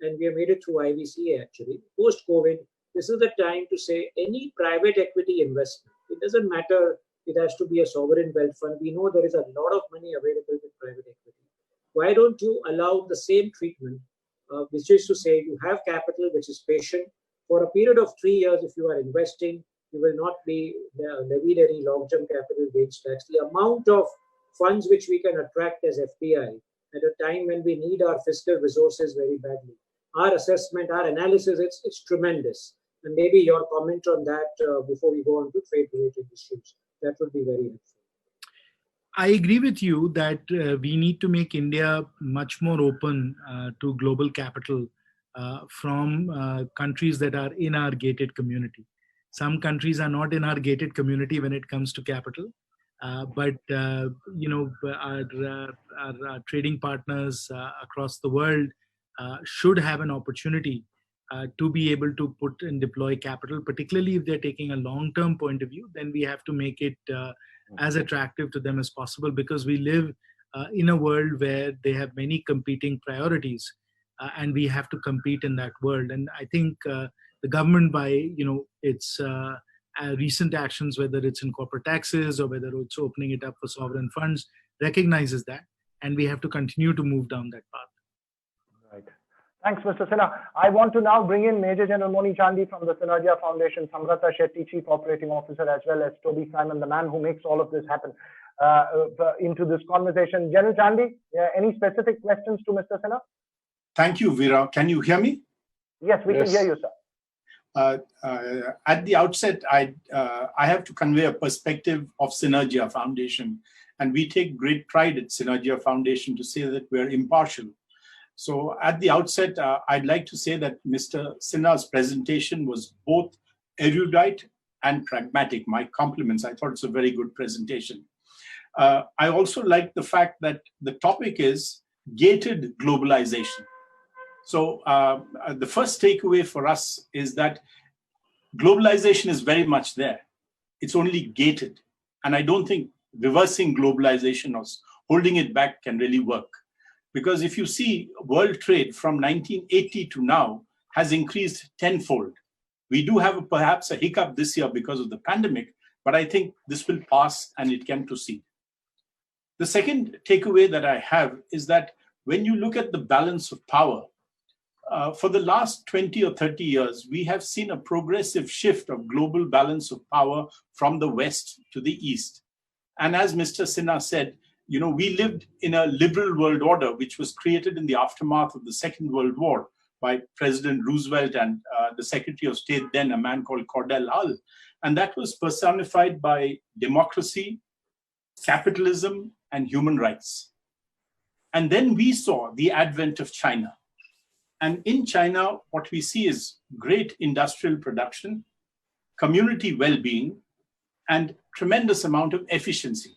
and we have made it through IVCA actually, post-COVID, this is the time to say any private equity investment, it doesn't matter, it has to be a sovereign wealth fund. We know there is a lot of money available with private equity. Why don't you allow the same treatment, which is to say you have capital which is patient for a period of 3 years. If you are investing, you will not be levied any long-term capital gains tax. The amount of funds which we can attract as FDI at a time when we need our fiscal resources very badly, our assessment, our analysis, it's tremendous. And maybe your comment on that before we go on to trade-related issues, that would be very helpful. I agree with you that we need to make India much more open to global capital from countries that are in our gated community. Some countries are not in our gated community when it comes to capital, but our trading partners across the world should have an opportunity to be able to put and deploy capital, particularly if they're taking a long-term point of view. Then we have to make it as attractive to them as possible, because we live in a world where they have many competing priorities, and we have to compete in that world. And I think the government, by its recent actions, whether it's in corporate taxes or whether it's opening it up for sovereign funds, recognizes that, and we have to continue to move down that path. Right. Thanks, Mr. Sinha. I want to now bring in Major General Moni Chandi from the Synergia Foundation, Samrata Shetty, Chief Operating Officer, as well as Toby Simon, the man who makes all of this happen, into this conversation. General Chandi, any specific questions to Mr. Sinha? Thank you, Veera. Can you hear me? Yes, we can hear you, sir. At the outset, I have to convey a perspective of Synergia Foundation, and we take great pride at Synergia Foundation to say that we're impartial. So at the outset, I'd like to say that Mr. Sinha's presentation was both erudite and pragmatic. My compliments. I thought it's a very good presentation. I also like the fact that the topic is gated globalization. So the first takeaway for us is that globalization is very much there. It's only gated. And I don't think reversing globalization or holding it back can really work. Because if you see world trade from 1980 to now has increased tenfold. We do have perhaps a hiccup this year because of the pandemic, but I think this will pass and it can proceed. The second takeaway that I have is that when you look at the balance of power, for the last 20 or 30 years, we have seen a progressive shift of global balance of power from the West to the East. And as Mr. Sinha said, you know, we lived in a liberal world order, which was created in the aftermath of the Second World War by President Roosevelt and the Secretary of State then, a man called Cordell Hull. And that was personified by democracy, capitalism, and human rights. And then we saw the advent of China. And in China, what we see is great industrial production, community well-being, and tremendous amount of efficiency.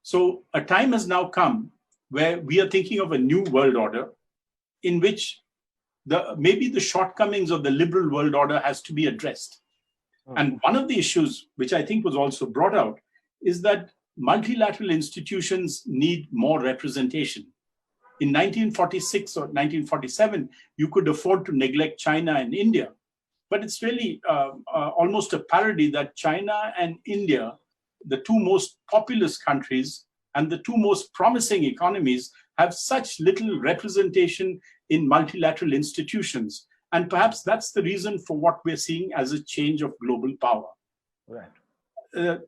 So a time has now come where we are thinking of a new world order in which maybe the shortcomings of the liberal world order has to be addressed. And one of the issues, which I think was also brought out, is that multilateral institutions need more representation. In 1946 or 1947, you could afford to neglect China and India. But it's really almost a parody that China and India, the two most populous countries and the two most promising economies, have such little representation in multilateral institutions. And perhaps that's the reason for what we're seeing as a change of global power. Right.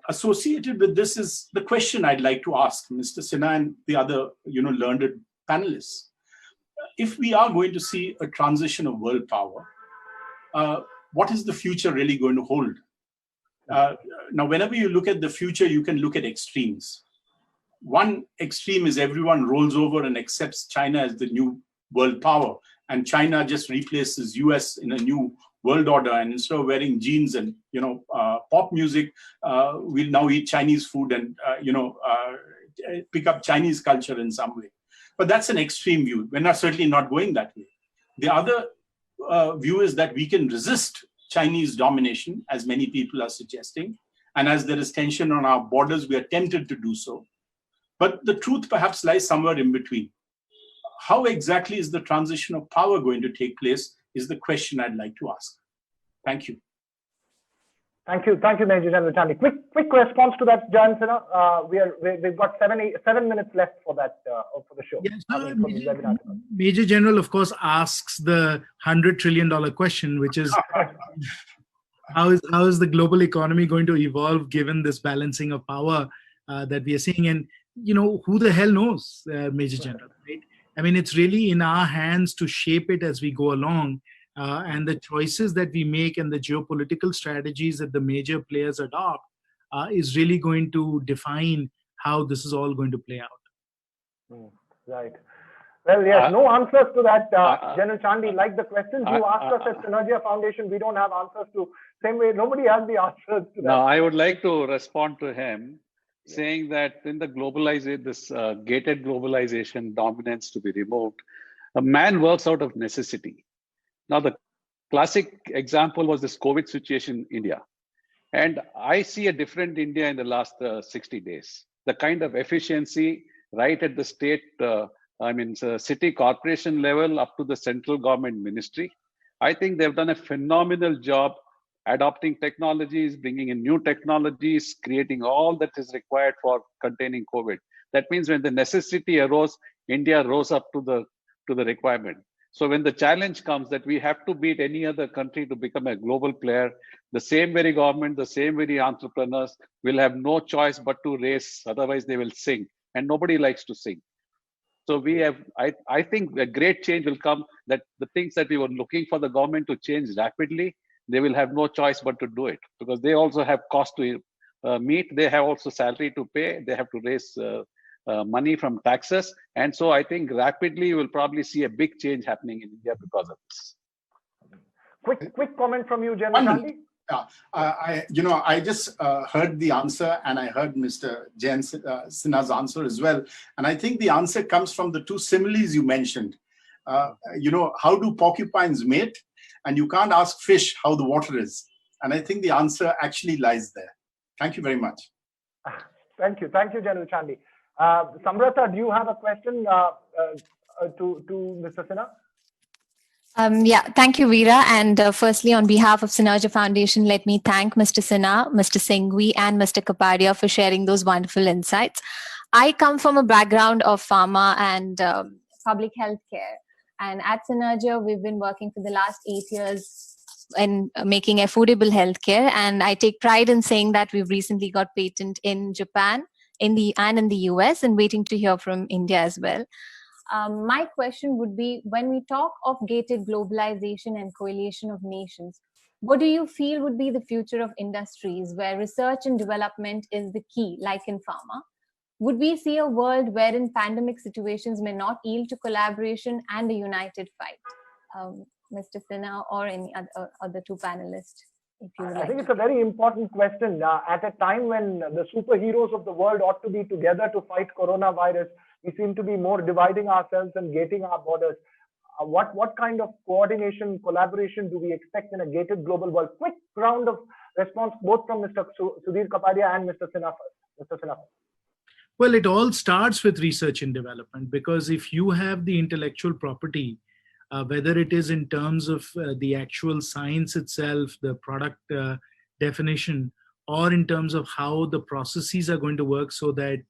Associated with this is the question I'd like to ask Mr. Sinha and the other, learned panelists. If we are going to see a transition of world power, what is the future really going to hold? Now, whenever you look at the future, you can look at extremes. One extreme is everyone rolls over and accepts China as the new world power, and China just replaces US in a new world order. And instead of wearing jeans and pop music, we'll now eat Chinese food and pick up Chinese culture in some way. But that's an extreme view. We're certainly not going that way. The other view is that we can resist Chinese domination, as many people are suggesting. And as there is tension on our borders, we are tempted to do so. But the truth perhaps lies somewhere in between. How exactly is the transition of power going to take place is the question I'd like to ask. Thank you. Thank you, Major General Chandi. Quick response to that, Jan Sinha. We've got 7 minutes left for that for the show. Yes, Major General, of course, asks the $100 trillion question, which is how is the global economy going to evolve given this balancing of power that we are seeing? And who the hell knows, Major General, right? I mean, it's really in our hands to shape it as we go along. And the choices that we make and the geopolitical strategies that the major players adopt is really going to define how this is all going to play out. Right. Well, yes, no answers to that, General Chandi. Like the questions you asked us at Synergia Foundation, we don't have answers to. Same way, nobody has the answers to that. No, I would like to respond to him, saying that in the this gated globalization dominance to be removed, a man works out of necessity. Now, the classic example was this COVID situation in India. And I see a different India in the last 60 days. The kind of efficiency right at the state, city corporation level up to the central government ministry. I think they've done a phenomenal job adopting technologies, bringing in new technologies, creating all that is required for containing COVID. That means when the necessity arose, India rose up to to the requirement. So when the challenge comes that we have to beat any other country to become a global player, the same very government, the same very entrepreneurs will have no choice but to race, otherwise they will sink. And nobody likes to sink. So we have, I think a great change will come, that the things that we were looking for the government to change rapidly, they will have no choice but to do it, because they also have cost to meet. They have also salary to pay. They have to raise money from taxes. And so I think rapidly you will probably see a big change happening in India because of this. Quick comment from you, General Gandhi. I just heard the answer, and I heard Mr. Jain Sinha's answer as well. And I think the answer comes from the two similes you mentioned. How do porcupines mate? And you can't ask fish how the water is. And I think the answer actually lies there. Thank you very much. Thank you, General Chandy. Samrata, do you have a question to Mr. Sinha? Thank you, Veera. And firstly, on behalf of Synergia Foundation, let me thank Mr. Sinha, Mr. Singhvi, and Mr. Kapadia for sharing those wonderful insights. I come from a background of pharma and public health care. And at Synergia, we've been working for the last 8 years in making affordable healthcare. And I take pride in saying that we've recently got patent in Japan, in the US, and waiting to hear from India as well. My question would be, when we talk of gated globalization and coalition of nations, what do you feel would be the future of industries where research and development is the key, like in pharma? Would we see a world wherein pandemic situations may not yield to collaboration and a united fight? Mr. Sinha or any other two panelists, if you would like. I think it's a very important question. At a time when the superheroes of the world ought to be together to fight coronavirus, we seem to be more dividing ourselves and gating our borders. What kind of coordination, collaboration do we expect in a gated global world? Quick round of response, both from Mr. Sudhir Kapadia and Mr. Sinha first. Mr. Sinha. Well, it all starts with research and development, because if you have the intellectual property, whether it is in terms of the actual science itself, the product definition, or in terms of how the processes are going to work so that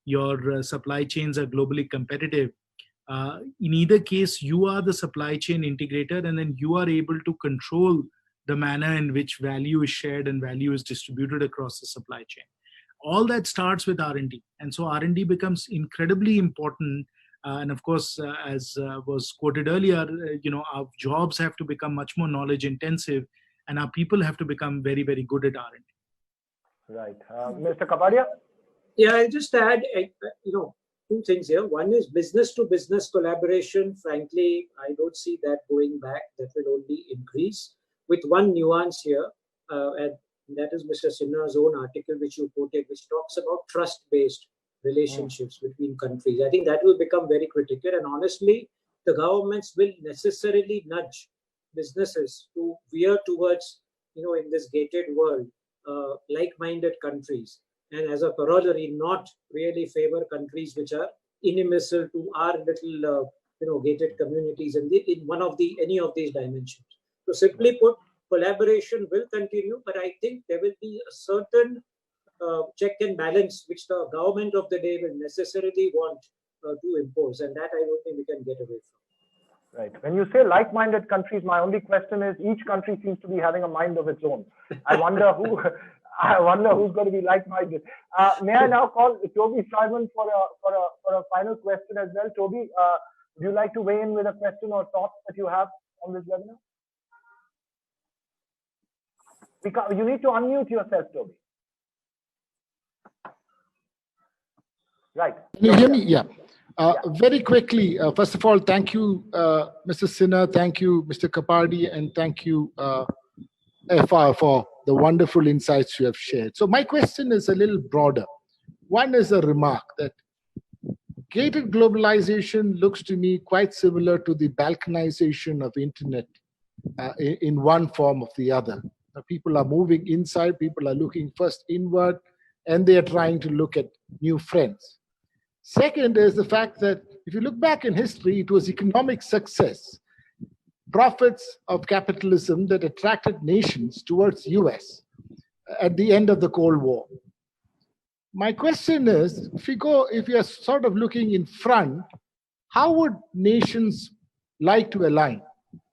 your supply chains are globally competitive, in either case, you are the supply chain integrator, and then you are able to control the manner in which value is shared and value is distributed across the supply chain. All that starts with R&D. And so R&D becomes incredibly important. And of course, as was quoted earlier, our jobs have to become much more knowledge intensive, and our people have to become very, very good at R&D. Right. Mr. Kapadia? Yeah, I'll just add, two things here. One is business to business collaboration. Frankly, I don't see that going back. That will only increase, with one nuance here. And that is Mr. Sinha's own article, which you quoted, which talks about trust-based relationships between countries. I think that will become very critical. And honestly, the governments will necessarily nudge businesses to veer towards, in this gated world, like-minded countries. And as a corollary, not really favor countries which are inimical to our little, gated communities in any of these dimensions. So simply put, collaboration will continue, but I think there will be a certain check and balance which the government of the day will necessarily want to impose, and that I don't think we can get away from. Right. When you say like-minded countries, my only question is, each country seems to be having a mind of its own. I wonder who's going to be like-minded. May I now call Toby Simon for a final question as well? Toby, would you like to weigh in with a question or thoughts that you have on this webinar? You need to unmute yourself, Toby. Right. Can you hear me? Yeah. Very quickly, first of all, thank you, Mr. Sinha, thank you, Mr. Kapadia, and thank you, FR, for the wonderful insights you have shared. So my question is a little broader. One is a remark that gated globalization looks to me quite similar to the balkanization of internet in one form or the other. People are moving inside, people are looking first inward, and they are trying to look at new friends. Second is the fact that if you look back in history, it was economic success, profits of capitalism that attracted nations towards US at the end of the Cold War. My question is, if you are sort of looking in front, how would nations like to align?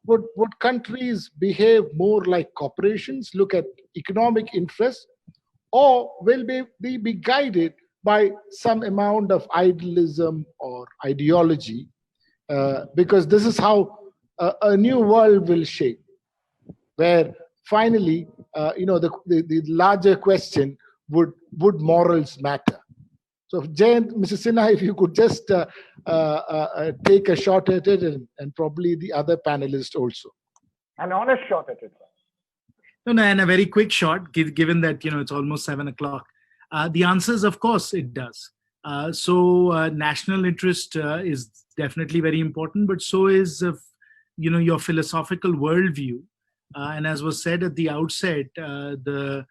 Would countries behave more like corporations, look at economic interests, or will they be guided by some amount of idealism or ideology? Because this is how a new world will shape, where finally, the larger question would morals matter? So, Jayant, Mrs. Sinha, if you could just take a shot at it, and probably the other panelists also. An honest shot at it. No, and a very quick shot, given that it's almost 7 o'clock. The answer is, of course, it does. So national interest is definitely very important, but so is your philosophical worldview. And as was said at the outset, the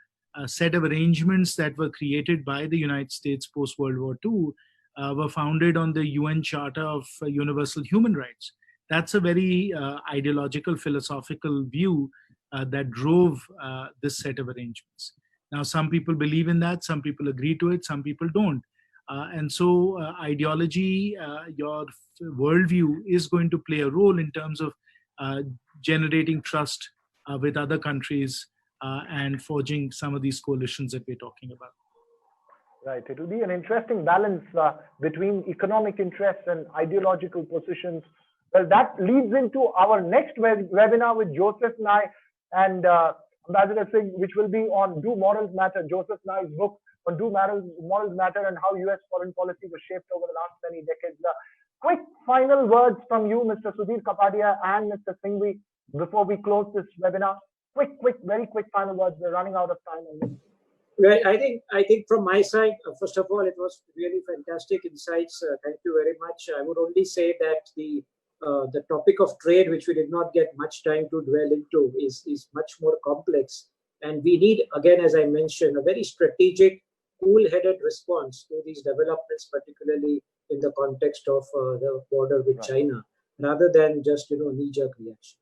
set of arrangements that were created by the United States post World War II were founded on the UN Charter of Universal Human Rights. That's a very ideological, philosophical view that drove this set of arrangements. Now, some people believe in that, some people agree to it, some people don't. And so ideology, your worldview is going to play a role in terms of generating trust with other countries and forging some of these coalitions that we're talking about. Right. It will be an interesting balance between economic interests and ideological positions. Well, that leads into our next webinar with Joseph Nye and Ambassador Singh, which will be on Do Morals Matter, Joseph Nye's book on Do Morals Matter and how US foreign policy was shaped over the last many decades. Quick final words from you, Mr. Sudhir Kapadia and Mr. Singhvi, before we close this webinar. Very quick final words. We're running out of time on this. Well, I think from my side, first of all, it was really fantastic insights. Thank you very much. I would only say that the topic of trade, which we did not get much time to dwell into, is much more complex. And we need, again, as I mentioned, a very strategic, cool-headed response to these developments, particularly in the context of the border with China, rather than just knee-jerk reactions.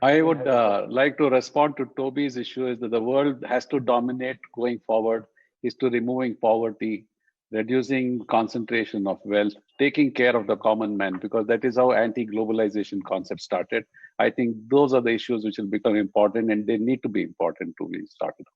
I would like to respond to Toby's issue is that the world has to dominate going forward, is to removing poverty, reducing concentration of wealth, taking care of the common man, because that is how anti-globalization concept started. I think those are the issues which will become important, and they need to be important to be started.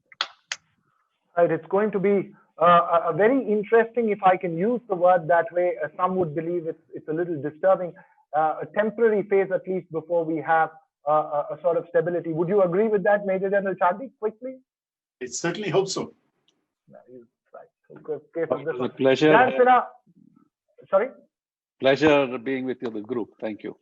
Right, it's going to be a very interesting, if I can use the word that way, some would believe it's a little disturbing, a temporary phase at least before we have a sort of stability. Would you agree with that, Major General Chandy, quickly? I certainly hope so. Right. Okay, it was a pleasure. Sorry? Pleasure being with you, the group. Thank you.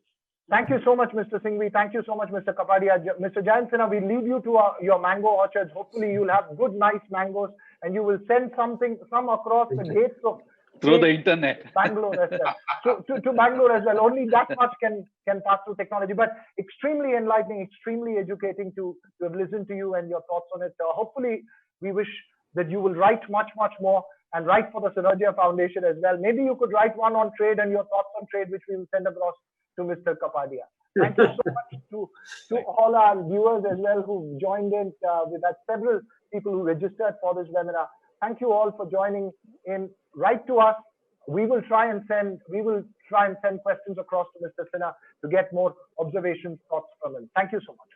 Thank you so much, Mr. Singhvi. Thank you so much, Mr. Kapadia. Mr. Jayant Sinha, we leave you to your mango orchards. Hopefully, you'll have good, nice mangoes, and you will send some across the gates of through the internet. Bangalore as well. To Bangalore as well. Only that much can pass through technology, but extremely enlightening, extremely educating to have listened to you and your thoughts on it. Hopefully, we wish that you will write much more and write for the Synergia Foundation as well. Maybe you could write one on trade and your thoughts on trade, which we will send across to Mr. Kapadia. Thank you so much to all our viewers as well who joined in. We've had several people who registered for this webinar. Thank you all for joining in. Write to us. We will try and send questions across to Mr. Sinha to get more observations, thoughts from him. Thank you so much.